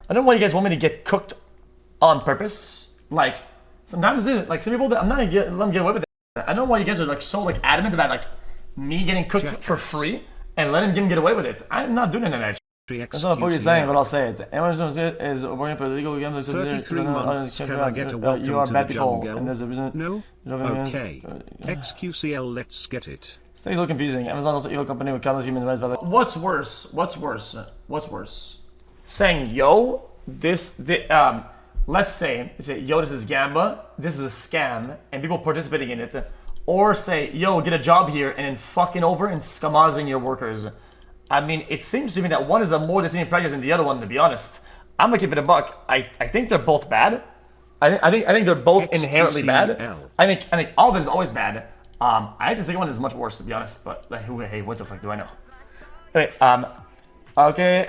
I don't know why you guys want me to get cooked on purpose. Like, sometimes, dude, like some people, I'm not gonna let them get away with it. I don't know why you guys are like so like adamant about like me getting cooked for free and letting him get away with it. I'm not doing that. That's not what you're saying, but I'll say it. Anyone who's is working for the legal game. 33 months. Can I get a welcome you are to bad the people, jungle? and there's a reason. No? Okay. XQCL, let's get it. It's a little confusing. Amazon also evil company with countless human rights violations. What's worse? What's worse? What's worse? Saying, yo, let's say, yo, this is Gamba, this is a scam, and people participating in it. Or say, yo, get a job here, and then fucking over and skamazing your workers. I mean, it seems to me that one is a more deceiving practice than the other one, to be honest. I'm gonna keep it a buck. I think they're both bad. I think they're both inherently bad. I think all of it is always bad. I think the second one is much worse, to be honest. But like, hey, what the fuck do I know? Okay.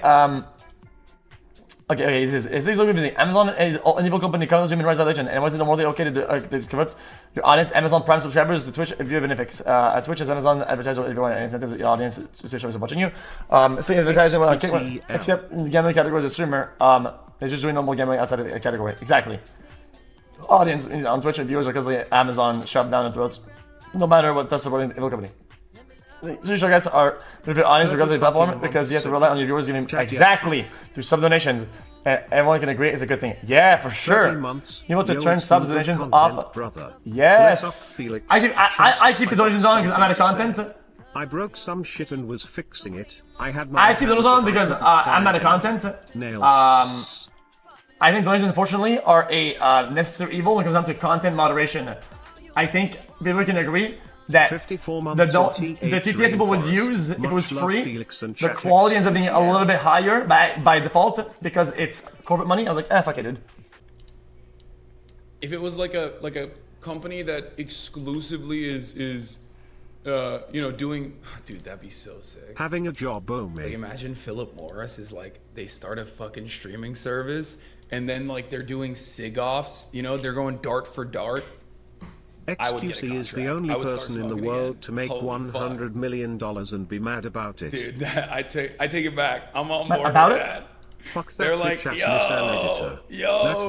Is this looking busy? Amazon is an evil company, countless human rights violation, and was it morally okay to convert your audience, Amazon Prime subscribers to Twitch if you have benefits? Twitch is Amazon advertising everyone and incentives the audience to Twitch is watching you. Saying advertising when except in the gambling category as a streamer, is just doing normal gambling outside of the category. Exactly. Audience on Twitch and viewers are because the Amazon shoved down their throats, no matter what they're supporting the evil company. Social guys are benefit audience regardless of the platform because you have to rely on your viewers giving exactly through sub donations. Everyone can agree it's a good thing. Yeah, for sure. You want to turn sub donations off? Brother. Yes. I keep the donations on because I'm out of content. I broke some shit and was fixing it. I keep those on because I'm out of content. I think donations, unfortunately, are a necessary evil when it comes down to content moderation. I think people can agree that the TTS people would use if it was free. The quality ends up being a little bit higher by default because it's corporate money. I was like, fuck it, dude. If it was like a company that exclusively is doing, dude, that'd be so sick. Having a job, oh man. Like, imagine Philip Morris is like, they start a fucking streaming service and then like they're doing sig-offs, they're going dart for dart. XQC is the only person in the world to make $100 million and be mad about it. Dude, I take it back. I'm on board with that. Fuck that. They're like, yo,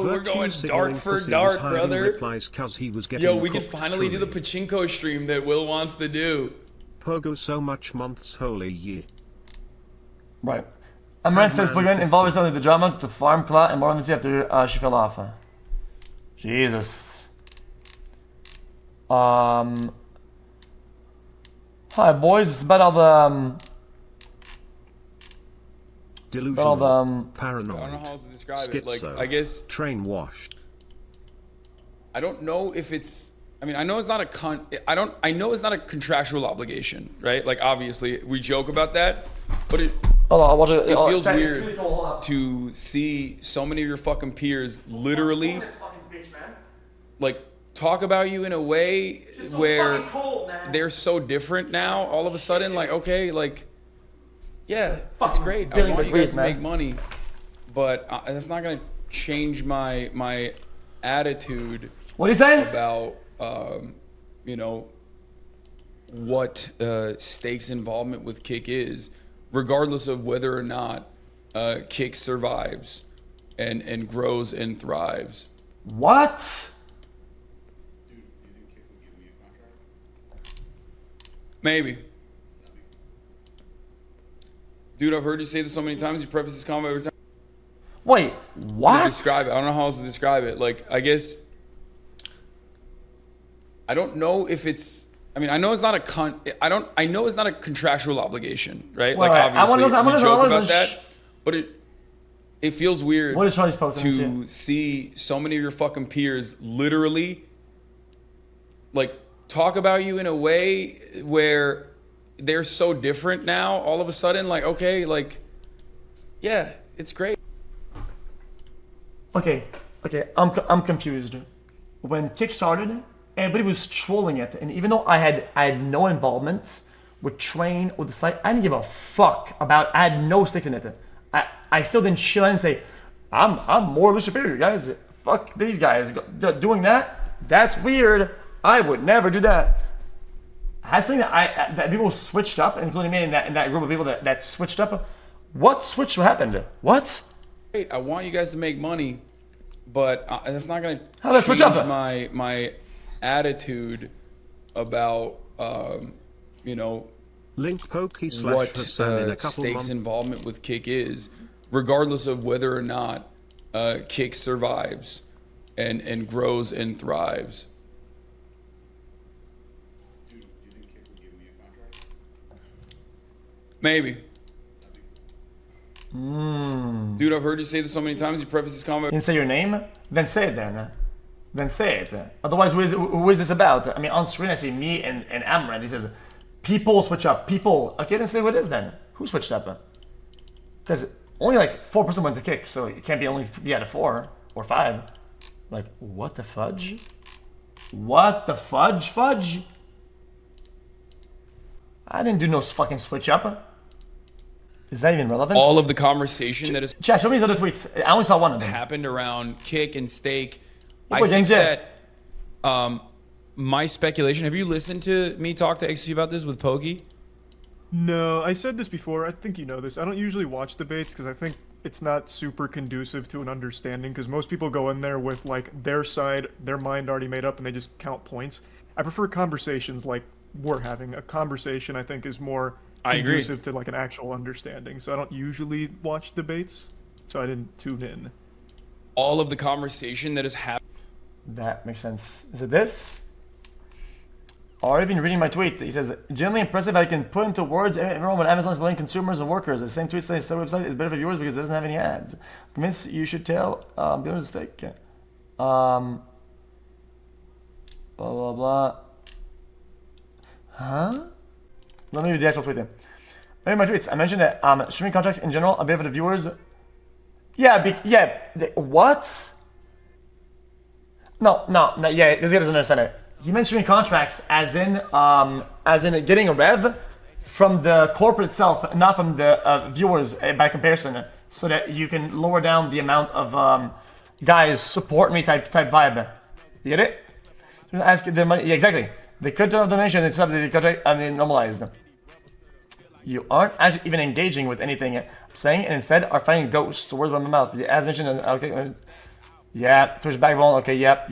we're going dart for dart, brother. Yo, we can finally do the pachinko stream that Will wants to do. Pogo so much months, holy ye. Right. Amaranth says Boogan involved herself in the drama to farm plot and more on this after she fell off. Jesus. Hi boys, it's about all the delusional, paranoid, I don't know how else to describe it. Like, I guess train washed. I don't know if it's. I mean, I know it's not a I know it's not a contractual obligation, right? Like, obviously, we joke about that, but it feels weird to see so many of your fucking peers literally like talk about you in a way where they're so different now. All of a sudden, like, okay, like, yeah, that's great. I want you guys to make money, but that's not gonna change my attitude. What do you say about what Stakes' involvement with Kick is, regardless of whether or not Kick survives and grows and thrives. What? Maybe. Dude, I've heard you say this so many times. You preface this comment every time. Wait, what? Describe it. I don't know how else to describe it. Like, I guess I don't know if it's. I mean, I know it's not a I know it's not a contractual obligation, right? Well, like, obviously, we joke about that, but it feels weird what is Charlie supposed to see so many of your fucking peers literally like talk about you in a way where they're so different now. All of a sudden, like, okay, like, yeah, it's great. Okay, I'm confused. When Kick started, everybody was trolling it, and even though I had no involvement with Train or the site, I didn't give a fuck about. I had no stakes in it. I still didn't chill and say, I'm morally superior, guys. Fuck these guys doing that. That's weird. I would never do that. I think that people switched up, including me in that group of people that switched up. What switched? What happened? What? great. I want you guys to make money, but that's not going to to change my attitude about, you know, Link Pokey / what Hasan in a couple Stake's involvement with Kick is, regardless of whether or not Kick survives and grows and thrives. Dude, do you think Kick would give me a contract? Maybe. Dude, I've heard you say this so many times. You preface this comment. You didn't say your name? Then say it then. Then say it. Otherwise, who is this about? I mean, on screen I see me and Amran. He says, people switch up. People. Okay, then say who it is then. Who switched up? Because only like 4% went to Kick, so it can't be only out of 4 or 5. Like, what the fudge? What the fudge? I didn't do no fucking switch up. Is that even relevant? All of the conversation that has Chat, show me his other tweets. I only saw one of them. happened around Kick and Stake. Oh, I think that my speculation. Have you listened to me talk to XQC about this with Pokey? No, I said this before. I think you know this. I don't usually watch debates because I think it's not super conducive to an understanding, because most people go in there with like their side, their mind already made up, and they just count points. I prefer conversations like we're having. A conversation, I think, is more conducive to like an actual understanding. So I don't usually watch debates, so I didn't tune in. All of the conversation that has happened. That makes sense. Is it this? Or even reading my tweet, he says, genuinely impressive I can put into words everyone when Amazon is blaming consumers and workers. The same tweet says the website is better for viewers because it doesn't have any ads. Convinced you should tell viewers to stake. Blah blah blah. Huh? Let me read the actual tweet then. Maybe my tweets. I mentioned that streaming contracts in general are better for the viewers. What? No, yeah, this guy doesn't understand it. He meant streaming contracts as in getting a rev from the corporate itself, not from the viewers by comparison, so that you can lower down the amount of guys support me type vibe. You get it? Ask the money. Yeah, exactly. They could do a donation and stuff. The contract normalized. You aren't actually even engaging with anything I'm saying, and instead are finding ghosts. Words from my mouth. As mentioned. Okay. Yeah. Twitch backbone. Okay. Yep.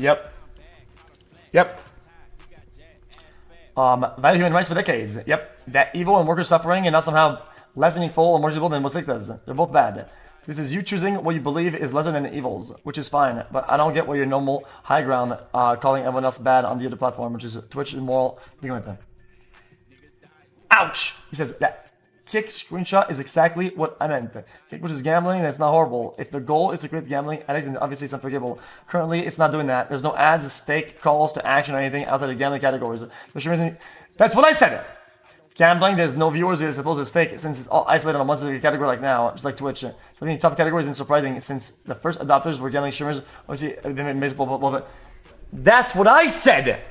Value human rights for decades. Yep. That evil and workers suffering and not somehow less meaningful or more usable than what Slick does. They're both bad. This is you choosing what you believe is lesser than the evils, which is fine. But I don't get where your normal high ground calling everyone else bad on the other platform, which is Twitch immoral. Ouch! He says that Kick screenshot is exactly what I meant. Kick, which is gambling, that's not horrible. If the goal is to create gambling, obviously it's unforgivable. Currently, it's not doing that. There's no ads, stake, calls to action, or anything outside of gambling categories. That's what I said. Gambling, there's no viewers you're supposed to stake since it's all isolated on one specific category like now, just like Twitch. So the top categories isn't surprising since the first adopters were gambling streamers. Obviously, they made miserable. That's what I said. It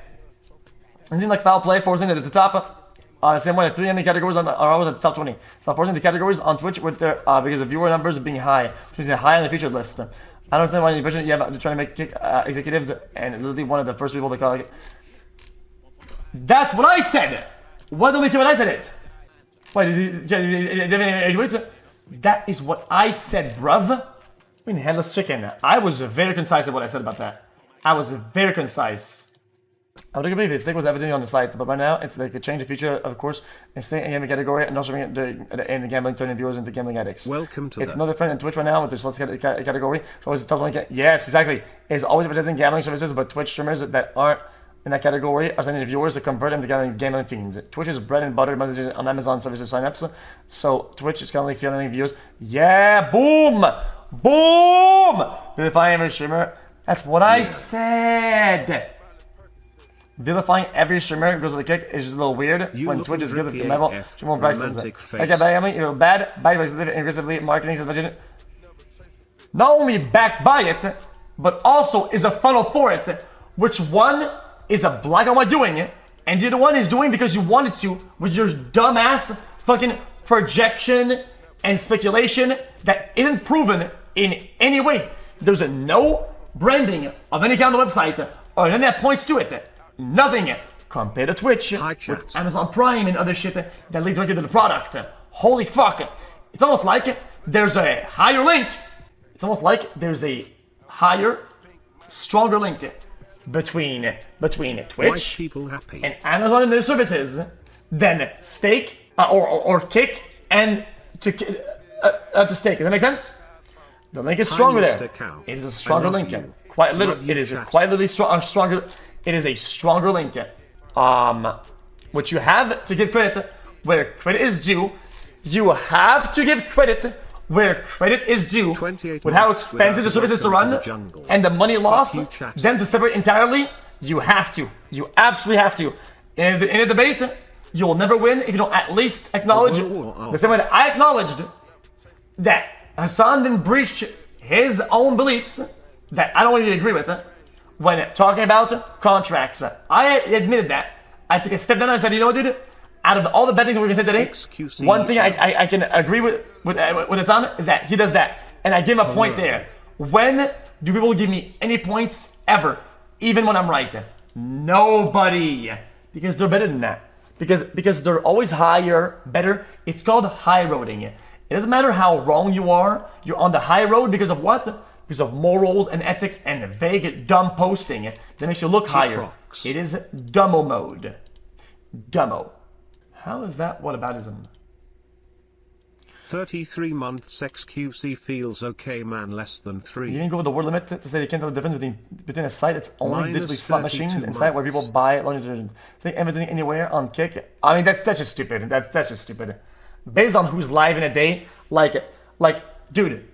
seems like foul play, forcing it at the top. The same way, the 3 gambling categories are always at the top 20. It's not forcing the categories on Twitch with their because the viewer numbers being high, which is high on the featured list. I don't understand why you have trying to make Kick executives and literally one of the first people to call it. That's what I said. Why don't we care when I said it? Wait, that is what I said, bruv. I mean, headless chicken. I was very concise in what I said about that. I was very concise. I would believe if Stake was evidently on the site, but by now it's like a change the feature, of course, and Stake in gambling category and also bring the gambling turning viewers into gambling addicts. Welcome to it's no different in Twitch right now with the slots category. It's always the top one. Yes, exactly. It's always advertising gambling services, but Twitch streamers that aren't in that category are sending the viewers to convert them to gambling fiends. Twitch is bread and butter on Amazon services signups, so Twitch is currently fueling views. Yeah, boom! Vilifying every streamer. That's what I said. Vilifying every streamer goes to the Kick is just a little weird when Twitch is good at the level. More prices. Okay, bad, aggressively marketing is not only backed by it, but also is a funnel for it. Which one is a black and white doing it, and the other one is doing because you wanted to with your dumbass fucking projection and speculation that isn't proven in any way. There's no branding of any kind on the website or anything that points to it. Nothing compared to Twitch, with Amazon Prime and other shit that leads right to the product. Holy fuck. It's almost like there's a higher link It's almost like there's a higher, stronger link between Twitch and Amazon and their services than Stake or Kick and to Stake. Does that make sense? The link is stronger there. It is a stronger link. Quite literally, it is quite literally stronger. It is a stronger link. Which you have to give credit where credit is due. You have to give credit where credit is due with how expensive the service is to run and the money lost, them to separate entirely. You have to. You absolutely have to. In a debate, you'll never win if you don't at least acknowledge the same way that I acknowledged that Hasan didn't breach his own beliefs that I don't really agree with when talking about contracts. I admitted that. I took a step down and I said, you know what, dude? Out of all the bad things we're going to say today, one thing I can agree with Hasan is that he does that. And I give him a point there. When do people give me any points ever? Even when I'm right? Nobody. Because they're better than that. Because they're always higher, better. It's called high roading. It doesn't matter how wrong you are. You're on the high road because of what? Because of morals and ethics and vague, dumb posting that makes you look higher. It is dumbo mode. Dumbo. How is that whataboutism? 33 months XQC feels okay, man. Less than 3. You didn't go with the word limit to say you can't tell the difference between a site that's only digitally slot machines and a site where people buy laundry detergent. Say everything anywhere on Kick. I mean, that's just stupid. That's just stupid. Based on who's live in a day, dude.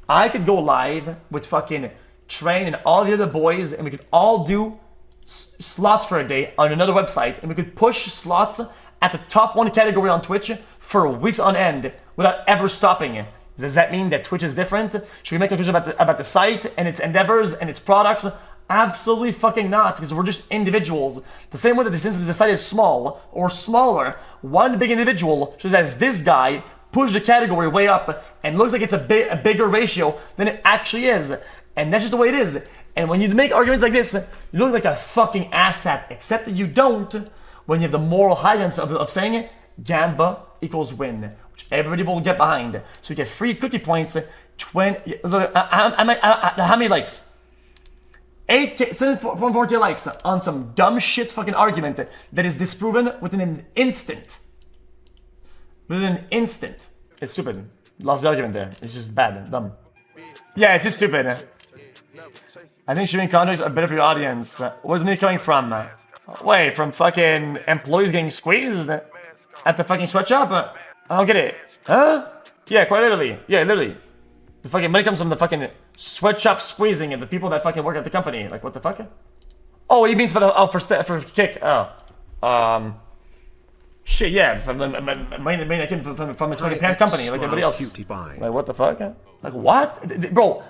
I could go live with fucking Train and all the other boys, and we could all do slots for a day on another website, and we could push slots at the top 1 category on Twitch for weeks on end without ever stopping. Does that mean that Twitch is different? Should we make conclusions about the site and its endeavors and its products? Absolutely fucking not, because we're just individuals. The same way that since the site is small or smaller, one big individual, such as this guy, push the category way up and looks like it's a bigger ratio than it actually is. And that's just the way it is. And when you make arguments like this, you look like a fucking asshat, except that you don't when you have the moral highness of saying Gamba equals win, which everybody will get behind. So you get free cookie points. How many likes? 8K, 7.4K likes on some dumb shit fucking argument that is disproven within an instant. Within an instant. It's stupid. Lost the argument there. It's just bad and dumb. Yeah, it's just stupid. I think streaming contracts are better for your audience. Where's me coming from? Wait, from fucking employees getting squeezed at the fucking sweatshop? I don't get it. Huh? Yeah, quite literally. Yeah, literally. The fucking money comes from the fucking sweatshop squeezing and the people that fucking work at the company. Like, what the fuck? Oh, he means for the for Kick. Oh, shit. Yeah, from the main from its fucking parent company, like everybody else. Like, what the fuck? Like, what, bro?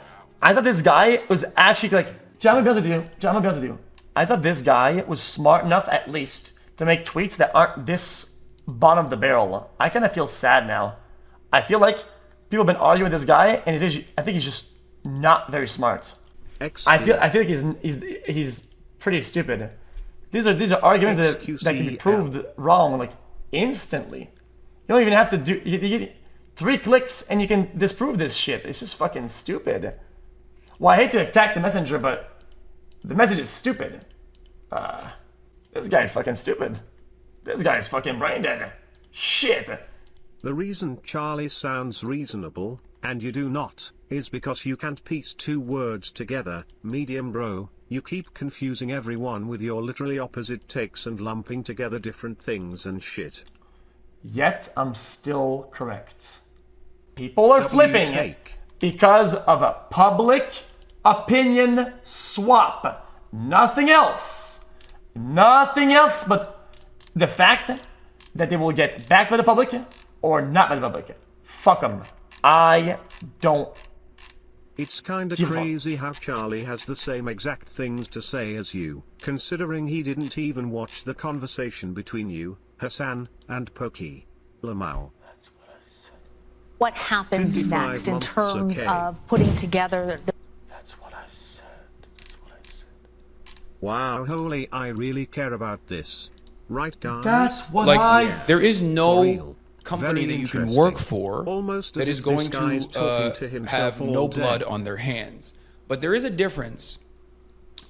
I thought this guy was actually like, John, I'm gonna be honest with you. I thought this guy was smart enough, at least, to make tweets that aren't this bottom of the barrel. I kind of feel sad now. I feel like people have been arguing with this guy, and I think he's just not very smart. I feel like he's pretty stupid. These are arguments that can be proved wrong like instantly. You don't even have to do you get 3 clicks and you can disprove this shit. It's just fucking stupid. Well, I hate to attack the messenger, but the message is stupid. This guy's fucking stupid. This guy's fucking brain dead. Shit. The reason Charlie sounds reasonable, and you do not, is because you can't piece 2 words together, medium bro. You keep confusing everyone with your literally opposite takes and lumping together different things and shit. Yet I'm still correct. People are flipping because of a public opinion swap. Nothing else. Nothing else but the fact that they will get back by the public or not by the public. Fuck them. I don't. It's kinda crazy how Charlie has the same exact things to say as you, considering he didn't even watch the conversation between you, Hasan, and Pokey. Lamau. What happens next in terms of putting together the... That's what I said. That's what I said. Wow, holy, I really care about this. Right, guys? That's what I said. There is no company Very that you can interesting. work for Almost that as is if going this guy is talking to to himself have all no day. blood on their hands. But there is a difference.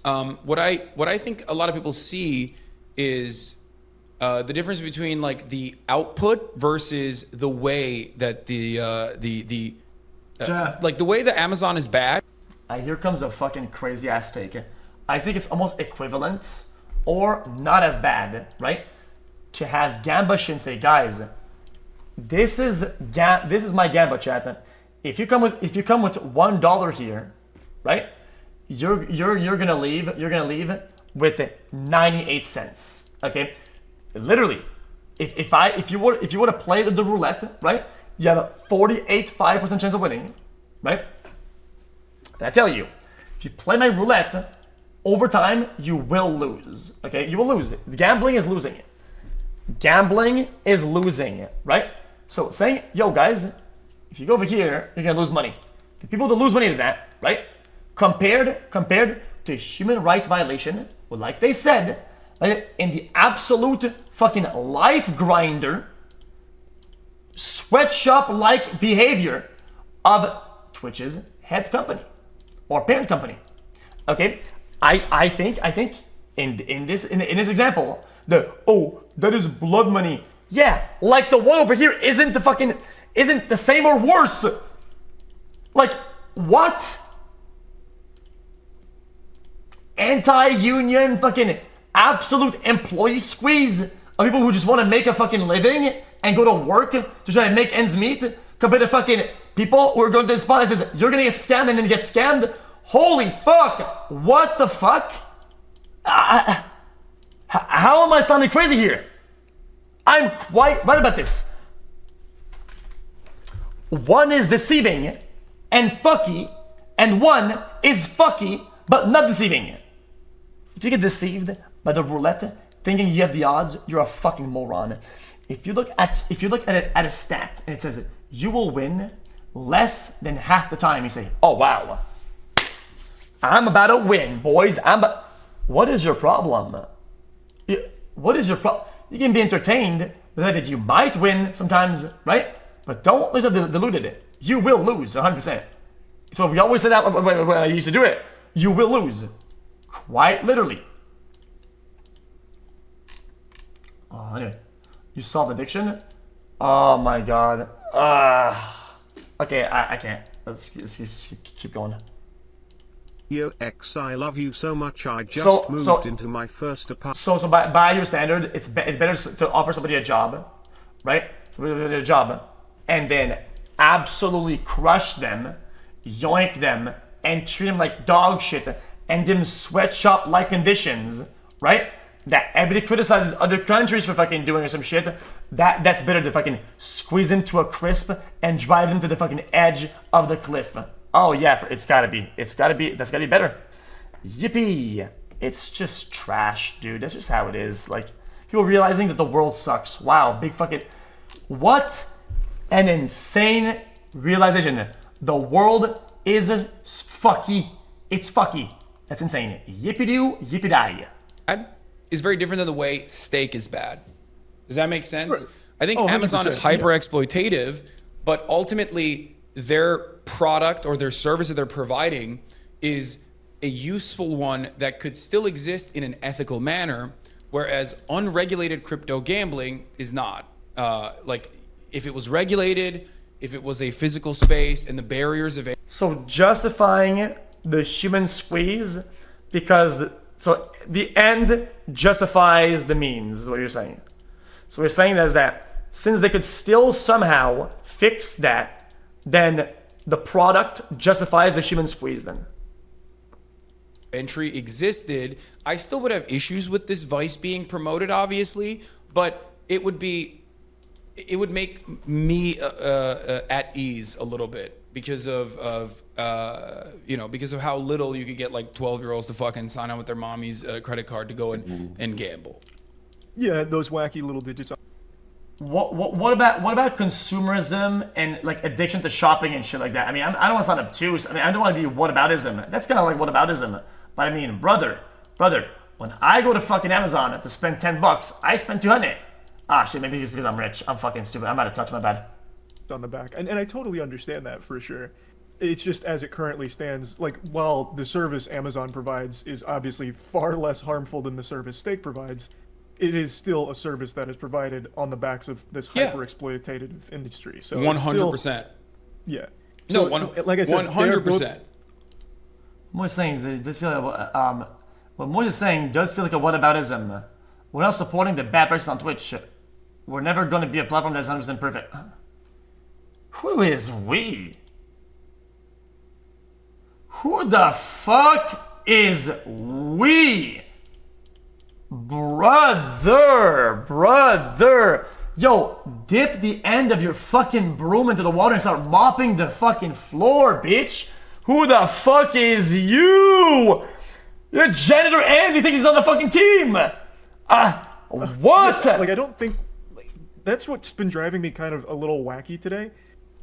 What I think a lot of people see is the difference between like the output versus the way that like the way that Amazon is bad. Here comes a fucking crazy ass take. I think it's almost equivalent or not as bad, right? To have Gamba Shin say, guys, this is my Gamba chat. If you come with $1 here, right? You're gonna leave with 98 cents. Okay? Literally. If you were to play the roulette, right? You have a 48.5% chance of winning, right? I tell you, if you play my roulette, over time, you will lose. Okay? You will lose. Gambling is losing. Gambling is losing, right? So saying, yo guys, if you go over here, you're gonna lose money. The people that lose money to that, right? Compared to human rights violation, well, like they said, like in the absolute fucking life grinder, sweatshop-like behavior of Twitch's head company or parent company. Okay, I think in this example, that is blood money. Yeah, like the one over here isn't the same or worse. Like what? Anti-union fucking absolute employee squeeze of people who just want to make a fucking living and go to work to try to make ends meet compared to fucking people who are going to the spot that says you're gonna get scammed and then get scammed. Holy fuck! What the fuck? How am I sounding crazy here? I'm quite right about this. One is deceiving and fucky, and one is fucky but not deceiving. If you get deceived by the roulette, thinking you have the odds, you're a fucking moron. If you look at it at a stat and it says you will win less than half the time, you say, "Oh wow, I'm about to win, boys." What is your problem? What is your problem? You can be entertained that you might win sometimes, right? But don't listen to deluded. You will lose 100%. It's what we always said that when I used to do it. You will lose. Quite literally. Anyway. You solved addiction? Oh my god. Okay, I can't. Let's keep going. Yo X, I love you so much. I just moved into my first apartment. So by your standard, it's better to offer somebody a job, right? Somebody a job, and then absolutely crush them, yoink them, and treat them like dog shit, and give them sweatshop-like conditions, right? That everybody criticizes other countries for fucking doing or some shit. That's better to fucking squeeze them to a crisp and drive them to the fucking edge of the cliff. Oh yeah, that's gotta be better. Yippee! It's just trash, dude. That's just how it is. Like, people realizing that the world sucks. Wow, big fucking... What an insane realization. The world is fucky. It's fucky. That's insane. Yippee-doo, yippee-die. Is very different than the way steak is bad. Does that make sense? Sure. I think Amazon is hyper exploitative, but ultimately their product or their service that they're providing is a useful one that could still exist in an ethical manner, whereas unregulated crypto gambling is not. Like if it was regulated, if it was a physical space and the barriers of it. So justifying the human squeeze because the end justifies the means is what you're saying. So we're saying that since they could still somehow fix that, then the product justifies the human squeeze then. Entry existed, I still would have issues with this vice being promoted, obviously, but it would make me at ease a little bit because of because of how little you could get like 12-year-olds to fucking sign on with their mommy's credit card to go and gamble. Yeah, those wacky little digits. What about consumerism and like addiction to shopping and shit like that? I mean, I don't want to sound obtuse. I mean, I don't want to be whataboutism. That's kind of like whataboutism. But I mean, brother, when I go to fucking Amazon to spend $10, I spend 200. Ah, shit, maybe it's because I'm rich. I'm fucking stupid. I'm out of touch, my bad. On the back. And I totally understand that for sure. It's just as it currently stands, like, while the service Amazon provides is obviously far less harmful than the service Stake provides, it is still a service that is provided on the backs of this hyper-exploitative industry. So 100%. Yeah. No, So, like I said, 100%. Moist saying is this feel like what Moist is saying does feel like a whataboutism. We're not supporting the bad practices on Twitch. We're never going to be a platform that's 100% perfect. Who is we? Who the fuck is we? Brother. Yo, dip the end of your fucking broom into the water and start mopping the fucking floor, bitch. Who the fuck is you? You're a janitor and you think he's on the fucking team. What? Like, I don't think... That's what's been driving me kind of a little wacky today.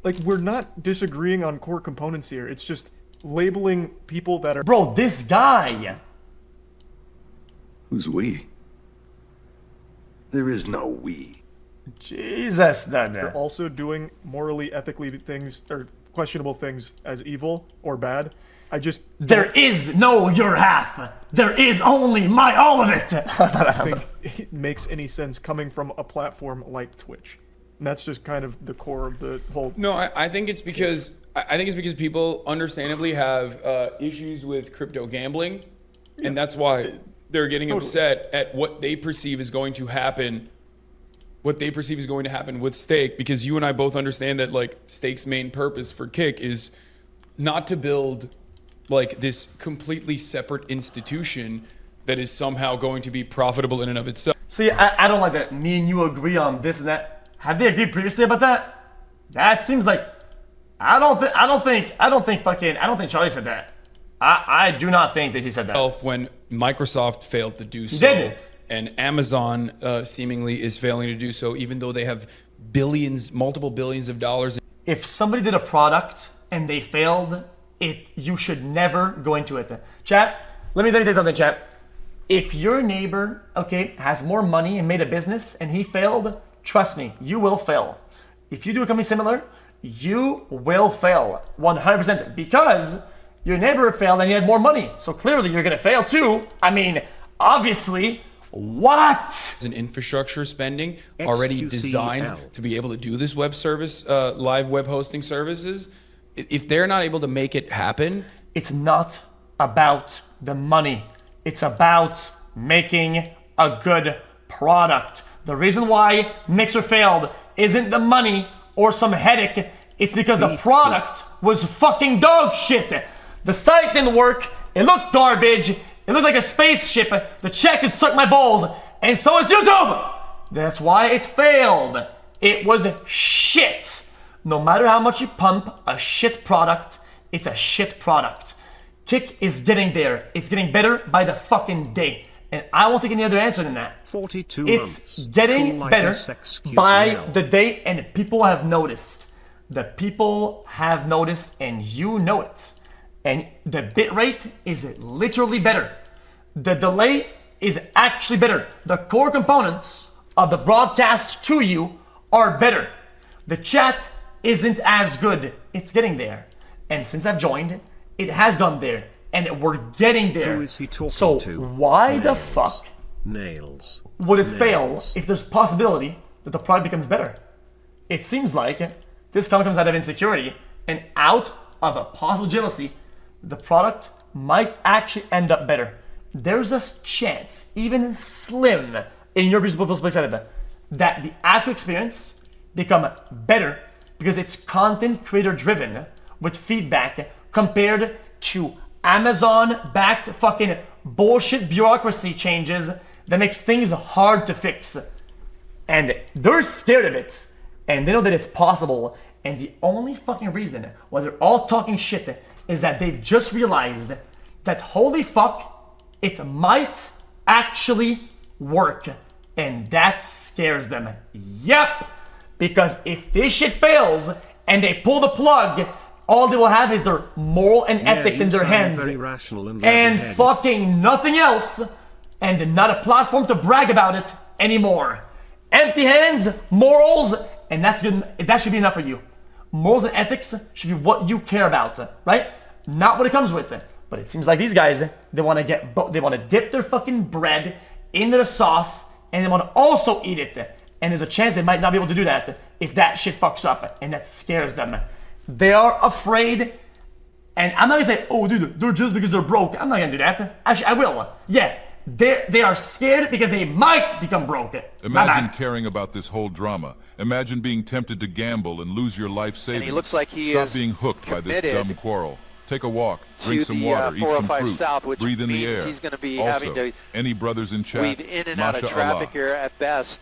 Like, we're not disagreeing on core components here. It's just labeling people that are... Bro, this guy. Who's we? There is no we. Jesus, They're also doing morally, ethically things, or questionable things as evil or bad. There is no your half. There is only my all of it. I think it makes any sense coming from a platform like Twitch. And that's just kind of the core of the whole... No, I think it's because people understandably have issues with crypto gambling, and that's why they're getting upset at what they perceive is going to happen. What they perceive is going to happen with Stake, because you and I both understand that like Stake's main purpose for Kick is not to build like this completely separate institution that is somehow going to be profitable in and of itself. See, I don't like that. Me and you agree on this and that. Have they agreed previously about that? That seems like I don't think Charlie said that. I do not think that he said that. When Microsoft failed to do so, did. And Amazon seemingly is failing to do so, even though they have multiple billions of dollars. If somebody did a product and they failed, you should never go into it. Chat, let me tell you something, chat. If your neighbor, has more money and made a business and he failed, trust me, you will fail. If you do a company similar, you will fail 100% because your neighbor failed and he had more money. So clearly you're going to fail too. I mean, obviously, what? An infrastructure spending already designed to be able to do this web service, live web hosting services. If they're not able to make it happen, it's not about the money. It's about making a good product. The reason why Mixer failed isn't the money or some headache. It's because the product was fucking dog shit. The site didn't work. It looked garbage. It looked like a spaceship. The chat could suck my balls. And so is YouTube. That's why it failed. It was shit. No matter how much you pump a shit product, it's a shit product. Kick is getting there. It's getting better by the fucking day. And I won't take any other answer than that. 42 it's getting better by the day, and people have noticed. The people have noticed, and you know it. And the bitrate is literally better. The delay is actually better. The core components of the broadcast to you are better. The chat isn't as good. It's getting there. And since I've joined, it has gone there. And we're getting there. Who is he talking so to? Why the fuck would it fail if there's possibility that the product becomes better? It seems like this comment comes out of insecurity and out of a possible jealousy. The product might actually end up better. There's a chance, even slim, in your perspective, that the actual experience become better because it's content creator driven with feedback compared to Amazon-backed fucking bullshit bureaucracy changes that makes things hard to fix. And they're scared of it. And they know that it's possible. And the only fucking reason why they're all talking shit is that they've just realized that holy fuck, it might actually work. And that scares them. Yep. Because if this shit fails and they pull the plug, all they will have is their moral and ethics in their hands. And fucking nothing else. And not a platform to brag about it anymore. Empty hands, morals, and that's good. That should be enough for you. Morals and ethics should be what you care about, right? Not what it comes with. But it seems like these guys, they want to dip their fucking bread into the sauce, and they want to also eat it. And there's a chance they might not be able to do that if that shit fucks up, and that scares them. They are afraid, and I'm not gonna say, oh dude, they're just because they're broke. I'm not gonna do that. Actually, I will. Yeah, they are scared because they might become broke. Imagine caring about this whole drama. Imagine being tempted to gamble and lose your life savings. And he looks like he Stop is being hooked by this dumb quarrel. Take a walk, drink to some the, water, eat some 405 fruit, South, which breathe in the means air. he's going to be Also, having to any brothers in chat, weave in and out of Masha traffic Allah. here at best.